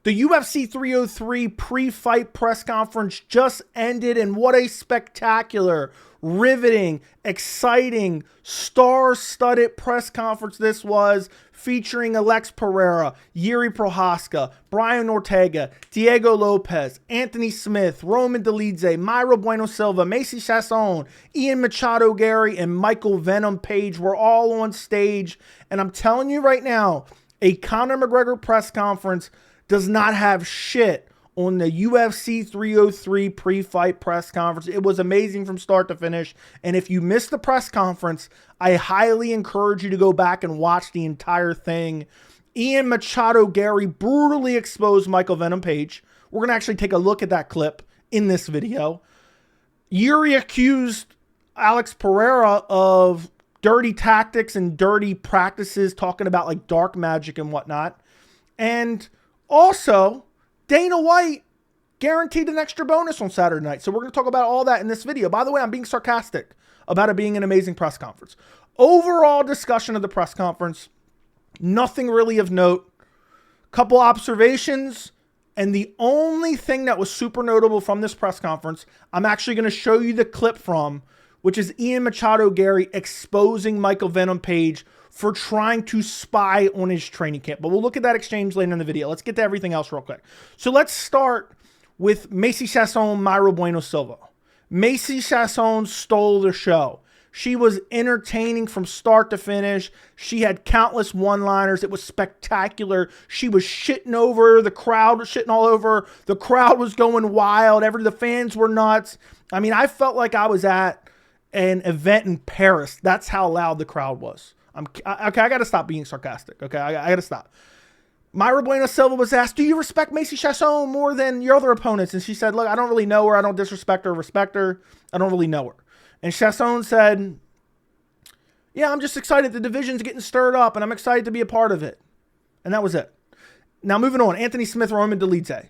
The UFC 303 pre-fight press conference just ended, and what a spectacular, riveting, exciting, star-studded press conference this was, featuring Alex Pereira, Jiri Prochazka, Brian Ortega, Diego Lopes, Anthony Smith, Roman Dolidze, Mayra Bueno Silva, Macy Chiasson, Ian Machado Garry, and Michael Venom Page were all on stage. And I'm telling you right now, a Conor McGregor press conference does not have shit on the UFC 303 pre-fight press conference. It was amazing from start to finish. And if you missed the press conference, I highly encourage you to go back and watch the entire thing. Ian Machado Garry brutally exposed Michael Venom Page. We're going to actually take a look at that clip in this video. Jiri accused Alex Pereira of dirty tactics and dirty practices, talking about like dark magic and whatnot. And also, Dana White guaranteed an extra bonus on Saturday night. So we're going to talk about all that in this video. By the way, I'm being sarcastic about it being an amazing press conference. Overall discussion of the press conference, nothing really of note. Couple observations, and the only thing that was super notable from this press conference, I'm actually going to show you the clip from, which is Ian Machado Garry exposing Michael Venom Page for trying to spy on his training camp. But we'll look at that exchange later in the video. Let's get to everything else real quick. So let's start with Macy Chiasson, Mayra Bueno Silva. Macy Chiasson stole the show. She was entertaining from start to finish. She had countless one-liners. It was spectacular. She was shitting over the crowd, shitting all over. The crowd was going wild. The fans were nuts. I mean, I felt like I was at an event in Paris. That's how loud the crowd was. Okay, I got to stop being sarcastic. Okay, I got to stop. Mayra Bueno Silva was asked, do you respect Macy Chiasson more than your other opponents? And she said, look, I don't really know her. I don't disrespect her or respect her. I don't really know her. And Chiasson said, yeah, I'm just excited. The division's getting stirred up, and I'm excited to be a part of it. And that was it. Now, moving on. Anthony Smith, Roman Dolidze.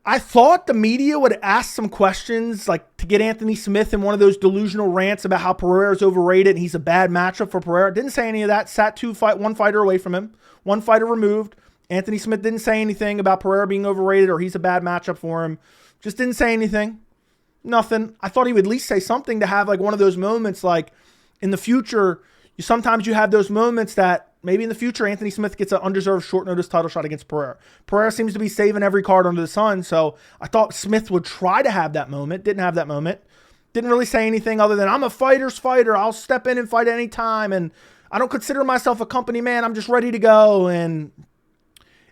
I thought the media would ask some questions, like to get Anthony Smith in one of those delusional rants about how Pereira's overrated and he's a bad matchup for Pereira. Didn't say any of that. Sat one fighter away from him. One fighter removed. Anthony Smith didn't say anything about Pereira being overrated or he's a bad matchup for him. Just didn't say anything. Nothing. I thought he would at least say something to have like one of those moments like in the future. Sometimes you have those moments that maybe in the future, Anthony Smith gets an undeserved short notice title shot against Pereira. Pereira seems to be saving every card under the sun. So I thought Smith would try to have that moment. Didn't have that moment. Didn't really say anything other than I'm a fighter's fighter. I'll step in and fight any time. And I don't consider myself a company man. I'm just ready to go. And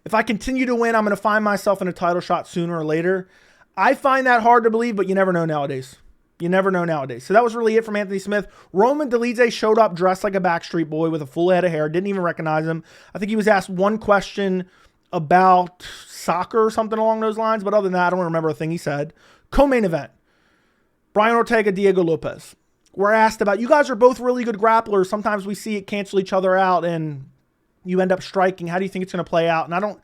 if I continue to win, I'm going to find myself in a title shot sooner or later. I find that hard to believe, but you never know nowadays. You never know nowadays. So that was really it from Anthony Smith. Roman Dolidze showed up dressed like a Backstreet Boy with a full head of hair. Didn't even recognize him. I think he was asked one question about soccer or something along those lines. But other than that, I don't remember a thing he said. Co-main event. Brian Ortega, Diego Lopes. We're asked about, you guys are both really good grapplers. Sometimes we see it cancel each other out and you end up striking. How do you think it's going to play out? And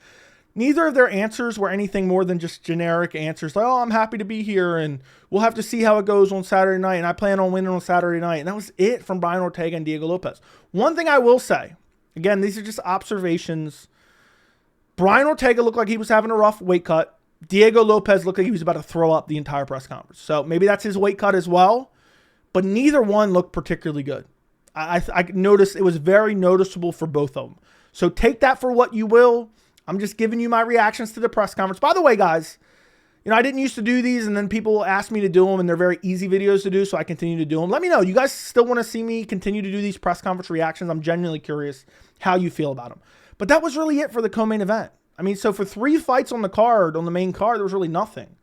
neither of their answers were anything more than just generic answers. Like, oh, I'm happy to be here, and we'll have to see how it goes on Saturday night, and I plan on winning on Saturday night. And that was it from Brian Ortega and Diego Lopes. One thing I will say, again, these are just observations. Brian Ortega looked like he was having a rough weight cut. Diego Lopes looked like he was about to throw up the entire press conference. So maybe that's his weight cut as well, but neither one looked particularly good. I noticed it was very noticeable for both of them. So take that for what you will. I'm just giving you my reactions to the press conference. By the way, guys, I didn't used to do these, and then people ask me to do them, and they're very easy videos to do, so I continue to do them. Let me know. You guys still want to see me continue to do these press conference reactions? I'm genuinely curious how you feel about them. But that was really it for the co-main event. I mean, so for 3 fights on the card, on the main card, there was really nothing.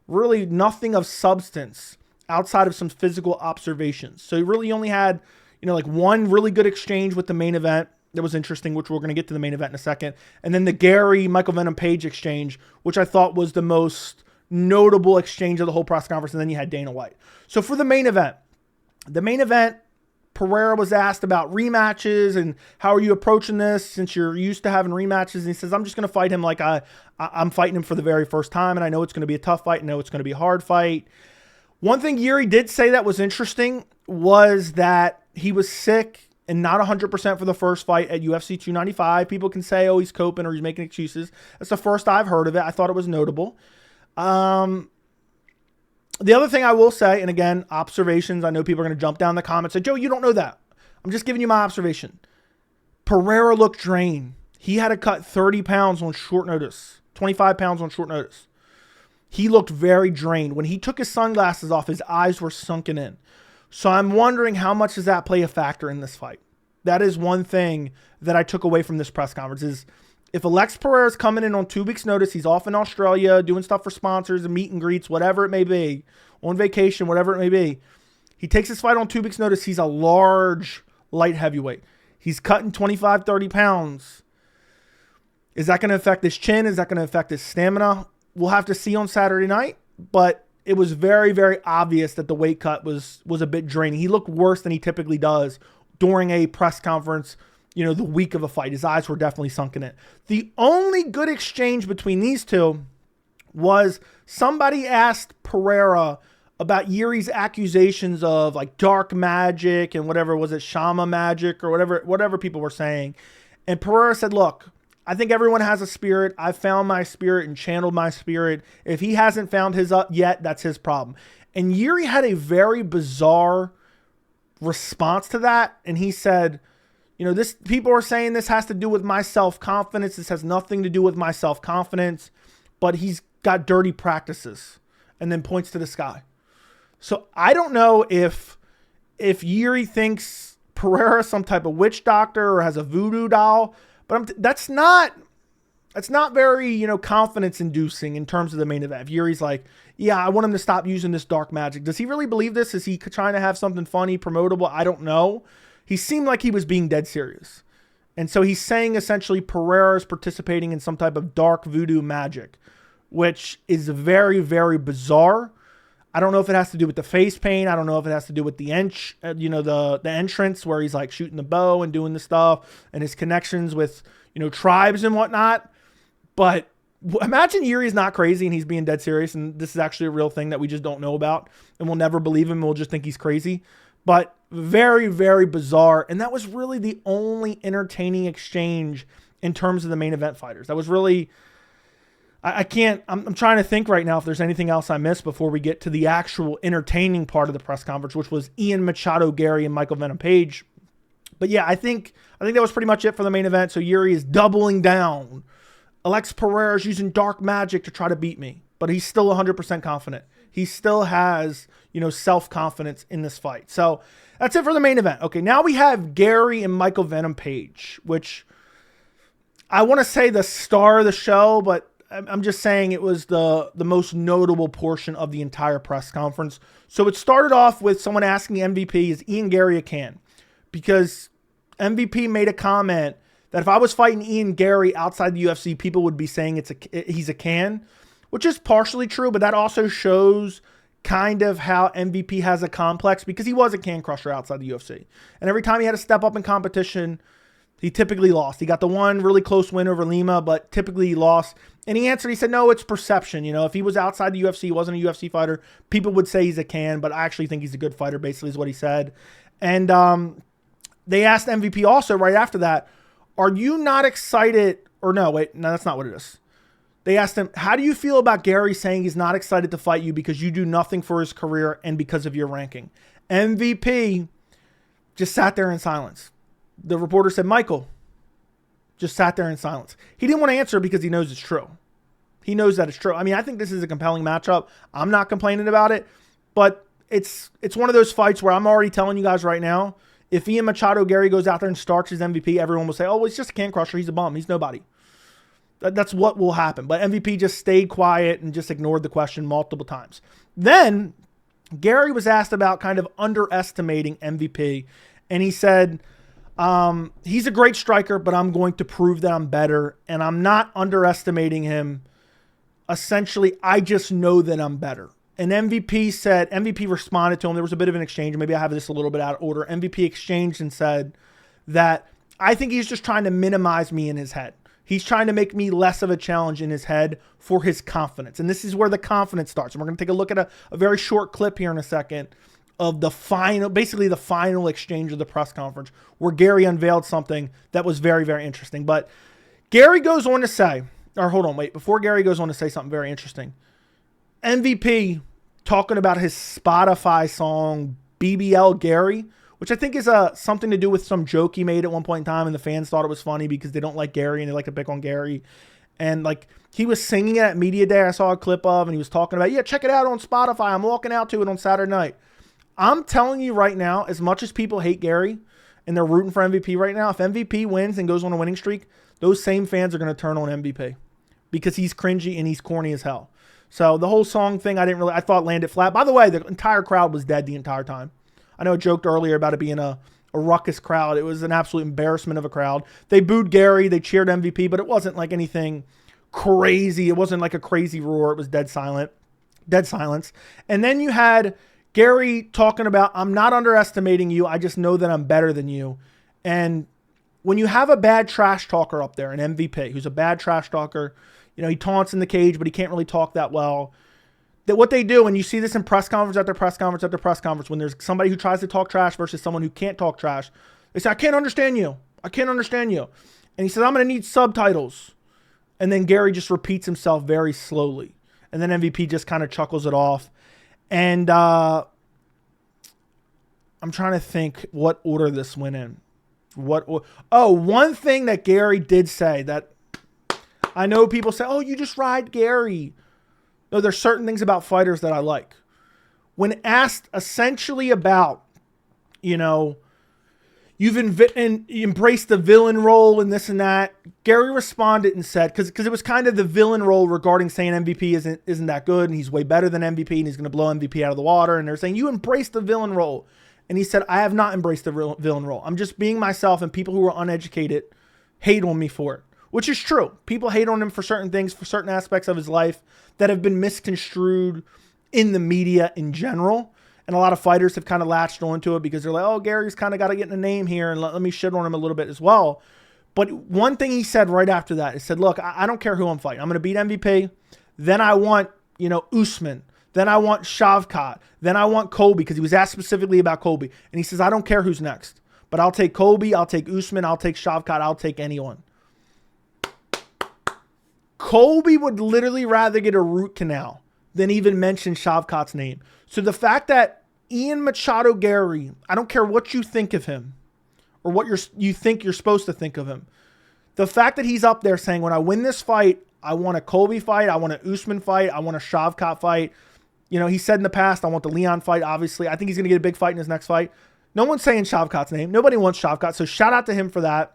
Really nothing of substance outside of some physical observations. So you really only had, like one really good exchange with the main event. That was interesting, which we're going to get to the main event in a second. And then the Garry, Michael Venom Page exchange, which I thought was the most notable exchange of the whole press conference. And then you had Dana White. So for the main event, Pereira was asked about rematches and how are you approaching this since you're used to having rematches. And he says, I'm just going to fight him like I'm fighting him for the very first time. And I know it's going to be a tough fight. I know it's going to be a hard fight. One thing Jiri did say that was interesting was that he was sick and not 100% for the first fight at UFC 295. People can say, oh, he's coping or he's making excuses. That's the first I've heard of it. I thought it was notable. The other thing I will say, and again, observations, I know people are going to jump down in the comments and say, Joe, you don't know that. I'm just giving you my observation. Pereira looked drained. He had to cut 30 pounds on short notice, 25 pounds on short notice. He looked very drained. When he took his sunglasses off, his eyes were sunken in. So I'm wondering how much does that play a factor in this fight? That is one thing that I took away from this press conference is if Alex Pereira is coming in on 2 weeks notice, he's off in Australia doing stuff for sponsors and meet and greets, whatever it may be, on vacation, whatever it may be. He takes his fight on 2 weeks notice. He's a large light heavyweight. He's cutting 25, 30 pounds. Is that going to affect his chin? Is that going to affect his stamina? We'll have to see on Saturday night, but it was very, very obvious that the weight cut was a bit draining. He looked worse than he typically does during a press conference, the week of a fight. His eyes were definitely sunken in. The only good exchange between these two was somebody asked Pereira about Jiri's accusations of like dark magic and whatever, was it Shama magic or whatever people were saying. And Pereira said, look, I think everyone has a spirit. I found my spirit and channeled my spirit. If he hasn't found his up yet, that's his problem. And Jiri had a very bizarre response to that. And he said, people are saying this has to do with my self-confidence. This has nothing to do with my self-confidence, but he's got dirty practices, and then points to the sky. So I don't know if Jiri thinks Pereira is some type of witch doctor or has a voodoo doll. But that's not very, confidence inducing in terms of the main event. If Yuri's like, yeah, I want him to stop using this dark magic. Does he really believe this? Is he trying to have something funny, promotable? I don't know. He seemed like he was being dead serious. And so he's saying essentially Pereira is participating in some type of dark voodoo magic, which is very, very bizarre. I don't know if it has to do with the face paint. I don't know if it has to do with the the entrance where he's like shooting the bow and doing the stuff and his connections with, tribes and whatnot. But imagine Yuri's not crazy and he's being dead serious. And this is actually a real thing that we just don't know about and we'll never believe him. We'll just think he's crazy, but very, very bizarre. And that was really the only entertaining exchange in terms of the main event fighters. That was really, I'm trying to think right now if there's anything else I missed before we get to the actual entertaining part of the press conference, which was Machado Garry and Michael Venom Page. But yeah, I think that was pretty much it for the main event. So Jiri is doubling down. Alex Pereira is using dark magic to try to beat me, but he's still 100% confident. He still has, self-confidence in this fight. So that's it for the main event. Okay, now we have Garry and Michael Venom Page, which I want to say the star of the show, but I'm just saying it was the most notable portion of the entire press conference. So it started off with someone asking MVP, is Ian Garry a can? Because MVP made a comment that if I was fighting Ian Garry outside the UFC, people would be saying he's a can, which is partially true, but that also shows kind of how MVP has a complex because he was a can crusher outside the UFC. And every time he had to step up in competition, he typically lost. He got the one really close win over Lima, but typically he lost. And he answered, he said, no, it's perception. If he was outside the UFC, he wasn't a UFC fighter, people would say he's a can, but I actually think he's a good fighter, basically is what he said. And they asked MVP also right after that, are you not excited? Or no, wait, no, that's not what it is. They asked him, how do you feel about Garry saying he's not excited to fight you because you do nothing for his career and because of your ranking? MVP just sat there in silence. The reporter said, Michael, just sat there in silence. He didn't want to answer because he knows it's true. He knows that it's true. I mean, I think this is a compelling matchup. I'm not complaining about it, but it's one of those fights where I'm already telling you guys right now, if Ian Machado Garry goes out there and starts his MVP, everyone will say, oh, well, he's just a can crusher. He's a bum. He's nobody. That's what will happen. But MVP just stayed quiet and just ignored the question multiple times. Then Garry was asked about kind of underestimating MVP, and he said, he's a great striker, but I'm going to prove that I'm better, and I'm not underestimating him. Essentially, I just know that I'm better. And MVP responded to him. There was a bit of an exchange. Maybe I have this a little bit out of order. MVP exchanged and said that I think he's just trying to minimize me in his head. He's trying to make me less of a challenge in his head for his confidence. And this is where the confidence starts. And we're going to take a look at a very short clip here in a second of the final, basically the final exchange of the press conference, where Gary unveiled something that was very, very interesting. But Gary goes on to say, or hold on, wait, before Gary goes on to say something very interesting, MVP talking about his Spotify song BBL Gary, which I think is something to do with some joke he made at one point in time, and the fans thought it was funny because they don't like Gary and they like to pick on Gary. And like he was singing it at Media Day, I saw a clip of, and he was talking about, yeah, check it out on Spotify. I'm walking out to it on Saturday night. I'm telling you right now, as much as people hate Gary and they're rooting for MVP right now, if MVP wins and goes on a winning streak, those same fans are going to turn on MVP because he's cringy and he's corny as hell. So the whole song thing, I thought landed flat. By the way, the entire crowd was dead the entire time. I know I joked earlier about it being a ruckus crowd. It was an absolute embarrassment of a crowd. They booed Gary. They cheered MVP, but it wasn't like anything crazy. It wasn't like a crazy roar. It was dead silent. Dead silence. And then you had Gary talking about, I'm not underestimating you. I just know that I'm better than you. And when you have a bad trash talker up there, an MVP, who's a bad trash talker, you know, he taunts in the cage, but he can't really talk that well. That what they do, and you see this in press conference after press conference after press conference, when there's somebody who tries to talk trash versus someone who can't talk trash, they say, I can't understand you. I can't understand you. And he says, I'm going to need subtitles. And then Gary just repeats himself very slowly. And then MVP just kind of chuckles it off. And I'm trying to think what order this went in. One thing that Gary did say that I know people say, oh, you just ride Gary. No, there's certain things about fighters that I like. When asked essentially about, you know, you've embraced the villain role and this and that, Gary responded and said, because it was kind of the villain role regarding saying MVP isn't that good and he's way better than MVP and he's going to blow MVP out of the water. And they're saying, you embraced the villain role. And he said, I have not embraced the villain role. I'm just being myself, and people who are uneducated hate on me for it, which is true. People hate on him for certain things, for certain aspects of his life that have been misconstrued in the media in general. And a lot of fighters have kind of latched onto it because they're like, oh, Gary's kind of got to get in a name here and let me shit on him a little bit as well. But one thing he said right after that, he said, look, I don't care who I'm fighting. I'm going to beat MVP. Then I want, you know, Usman. Then I want Shavkat. Then I want Colby, because he was asked specifically about Colby. And he says, I don't care who's next, but I'll take Colby. I'll take Usman. I'll take Shavkat. I'll take anyone. Colby would literally rather get a root canal than even mention Shavkat's name. So the fact that Ian Machado Garry, I don't care what you think of him or what you think you're supposed to think of him, the fact that he's up there saying, when I win this fight, I want a Colby fight, I want an Usman fight, I want a Shavkat fight. You know, he said in the past, I want the Leon fight, obviously. I think he's going to get a big fight in his next fight. No one's saying Shavkat's name. Nobody wants Shavkat, so shout out to him for that.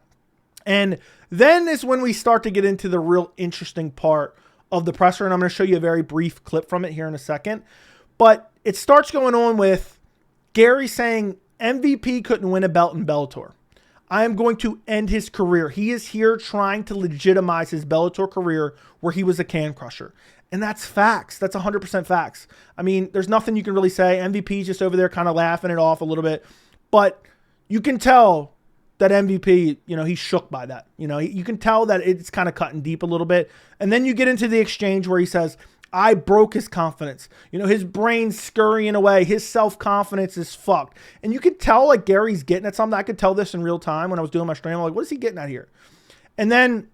And then is when we start to get into the real interesting part of the presser, and I'm going to show you a very brief clip from it here in a second. But it starts going on with Gary saying MVP couldn't win a belt in Bellator. I am going to end his career. He is here trying to legitimize his Bellator career where he was a can crusher. And that's facts. That's 100% facts. I mean, there's nothing you can really say. MVP's just over there kind of laughing it off a little bit. But you can tell that MVP, you know, he's shook by that. You know, you can tell that it's kind of cutting deep a little bit. And then you get into the exchange where he says, I broke his confidence. You know, his brain's scurrying away. His self-confidence is fucked. And you could tell, like, Gary's getting at something. I could tell this in real time when I was doing my stream. I'm like, what is he getting at here? And then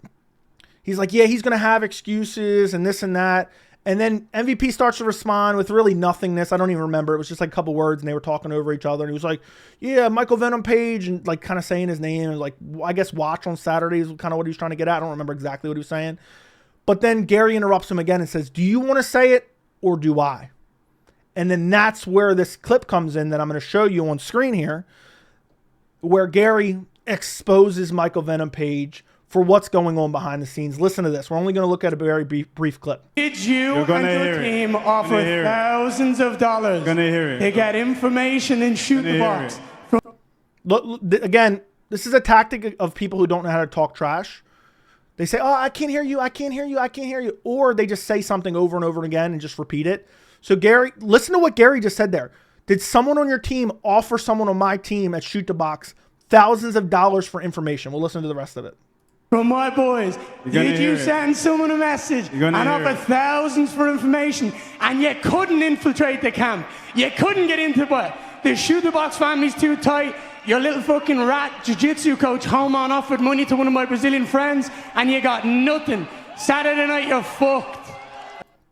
he's like, yeah, he's going to have excuses and this and that. And then MVP starts to respond with really nothingness. I don't even remember. It was just like a couple words, and they were talking over each other. And he was like, yeah, Michael Venom Page, and like kind of saying his name. And like, I guess watch on Saturday is kind of what he was trying to get at. I don't remember exactly what he was saying. But then Gary interrupts him again and says, do you want to say it or do I? And then that's where this clip comes in that I'm going to show you on screen here, where Gary exposes Michael Venom Page for what's going on behind the scenes. Listen to this. We're only going to look at a very brief clip. Did you and your team offer thousands of dollars to get information and shoot the box? Look, again, this is a tactic of people who don't know how to talk trash. They say, oh, I can't hear you, I can't hear you, I can't hear you. Or they just say something over and over again and just repeat it. So Gary, listen to what Gary just said there. Did someone on your team offer someone on my team at Shoot the Box thousands of dollars for information? We'll listen to the rest of it. From my boys, did you send someone a message and offer thousands for information, and you couldn't infiltrate the camp? You couldn't get into what? The shoe the box family's too tight. Your little fucking rat jiu-jitsu coach home on offered money to one of my Brazilian friends, and you got nothing. Saturday night, you're fucked.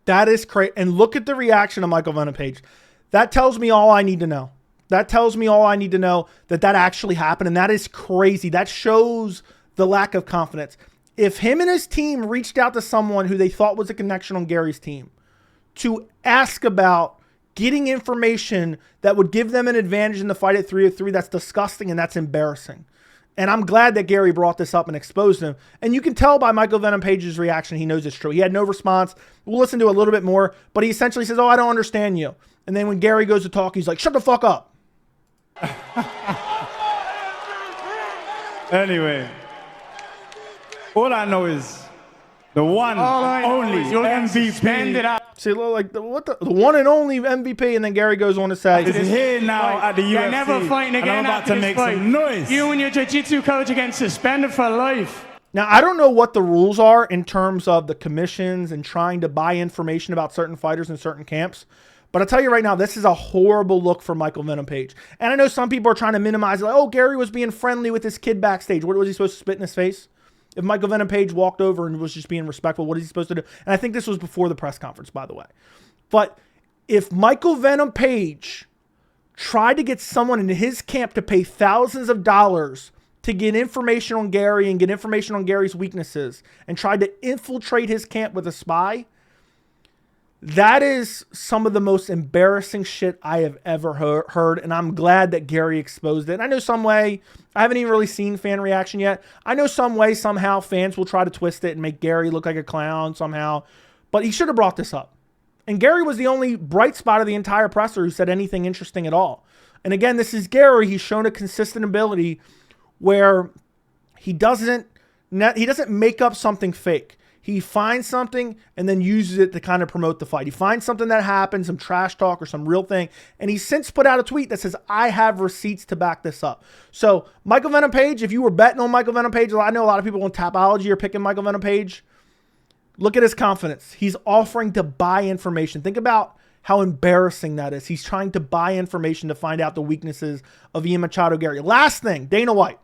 That is crazy. And look at the reaction of Michael Venom Page. That tells me all I need to know. That tells me all I need to know, that actually happened. And that is crazy. That shows the lack of confidence. If him and his team reached out to someone who they thought was a connection on Gary's team to ask about getting information that would give them an advantage in the fight at 303, that's disgusting and that's embarrassing. And I'm glad that Gary brought this up and exposed him. And you can tell by Michael Venom Page's reaction, he knows it's true. He had no response. We'll listen to a little bit more, but he essentially says, oh, I don't understand you. And then when Gary goes to talk, he's like, shut the fuck up. Anyway, all I know is the one only MVP. See, like the one and only MVP, and then Gary goes on to say, is here now at the UFC. You're never fighting again. I'm about to make some noise. You and your jiu-jitsu coach are getting suspended for life. Now, I don't know what the rules are in terms of the commissions and trying to buy information about certain fighters in certain camps. But I'll tell you right now, this is a horrible look for Michael Venom Page. And I know some people are trying to minimize it. Like, oh, Gary was being friendly with his kid backstage. What was he supposed to spit in his face? If Michael Venom Page walked over and was just being respectful, what is he supposed to do? And I think this was before the press conference, by the way. But if Michael Venom Page tried to get someone in his camp to pay thousands of dollars to get information on Gary and get information on Gary's weaknesses and tried to infiltrate his camp with a spy, that is some of the most embarrassing shit I have ever heard, and I'm glad that Gary exposed it. And I know some way, I haven't even really seen fan reaction yet. I know some way, somehow, fans will try to twist it and make Gary look like a clown somehow. But he should have brought this up. And Gary was the only bright spot of the entire presser who said anything interesting at all. And again, this is Gary. He's shown a consistent ability where he doesn't make up something fake. He finds something and then uses it to kind of promote the fight. He finds something that happens, some trash talk or some real thing. And he's since put out a tweet that says, I have receipts to back this up. So Michael Venom Page, if you were betting on Michael Venom Page, I know a lot of people on Tapology are picking Michael Venom Page. Look at his confidence. He's offering to buy information. Think about how embarrassing that is. He's trying to buy information to find out the weaknesses of Ian Machado Garry. Last thing, Dana White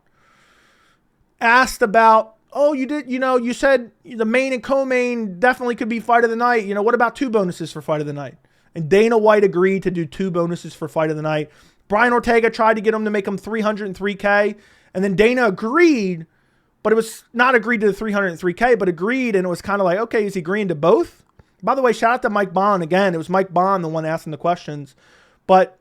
asked about, oh, you said the main and co-main definitely could be fight of the night. What about 2 bonuses for fight of the night? And Dana White agreed to do 2 bonuses for fight of the night. Brian Ortega tried to get him to make him $303K. And then Dana agreed, but it was not agreed to the $303K, but agreed. And it was kind of like, okay, is he agreeing to both? By the way, shout out to Mike Bond. Again, it was Mike Bond, the one asking the questions. But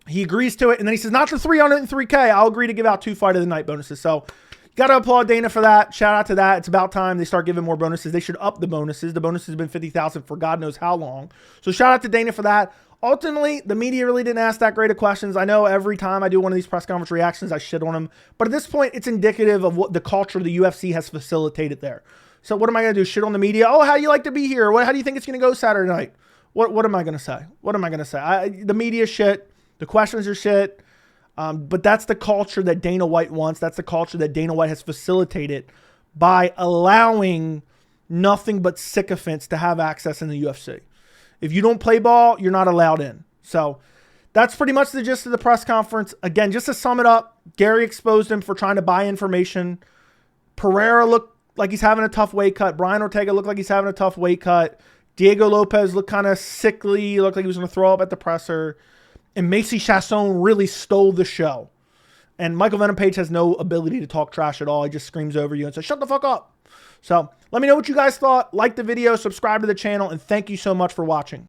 he agrees to it. And then he says, not for $303K. I'll agree to give out 2 fight of the night bonuses. So got to applaud Dana for that. Shout out to that. It's about time they start giving more bonuses. They should up the bonuses. The bonuses have been $50,000 for God knows how long. So shout out to Dana for that. Ultimately, the media really didn't ask that great of questions. I know every time I do one of these press conference reactions, I shit on them. But at this point, it's indicative of what the culture the UFC has facilitated there. So what am I going to do? Shit on the media? Oh, how do you like to be here? How do you think it's going to go Saturday night? What am I going to say? What am I going to say? The media shit. The questions are shit. But that's the culture that Dana White wants. That's the culture that Dana White has facilitated by allowing nothing but sycophants to have access in the UFC. If you don't play ball, you're not allowed in. So that's pretty much the gist of the press conference. Again, just to sum it up, Gary exposed him for trying to buy information. Pereira looked like he's having a tough weight cut. Brian Ortega looked like he's having a tough weight cut. Diego Lopes looked kind of sickly. Looked like he was going to throw up at the presser. And Macy Chiasson really stole the show. And Michael Venom Page has no ability to talk trash at all. He just screams over you and says, shut the fuck up. So let me know what you guys thought. Like the video, subscribe to the channel, and thank you so much for watching.